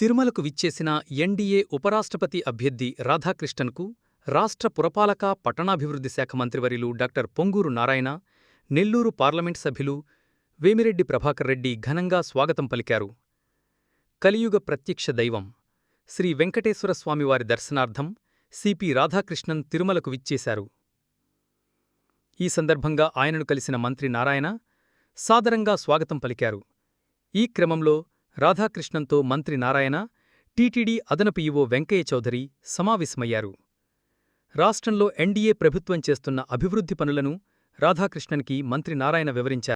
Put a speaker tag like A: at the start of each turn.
A: తిరుమలకు విచ్చేసిన ఎన్డీఏ ఉపరాష్ట్రపతి అభ్యర్థి రాధాకృష్ణన్కు రాష్ట్ర పురపాలక పట్టణాభివృద్ధి శాఖ మంత్రివర్యులు డాక్టర్ పొంగూరు నారాయణ, నెల్లూరు పార్లమెంట్ సభ్యులు వేమిరెడ్డి ప్రభాకర్ రెడ్డి ఘనంగా స్వాగతం పలికారు. కలియుగ ప్రత్యక్ష దైవం శ్రీ వెంకటేశ్వరస్వామివారి దర్శనార్థం సిపి రాధాకృష్ణన్ తిరుమలకు విచ్చేశారు. ఈ సందర్భంగా ఆయనను కలిసిన మంత్రి నారాయణ సాదరంగా స్వాగతం పలికారు. ఈ క్రమంలో రాధాకృష్ణన్తో మంత్రి నారాయణ, టీటీడీ అదనపు ఈవో వెంకయ్య చౌధరి సమావేశమయ్యారు. రాష్ట్రంలో ఎన్డీఏ ప్రభుత్వం చేస్తున్న అభివృద్ధి పనులను రాధాకృష్ణన్కి మంత్రి నారాయణ వివరించారు.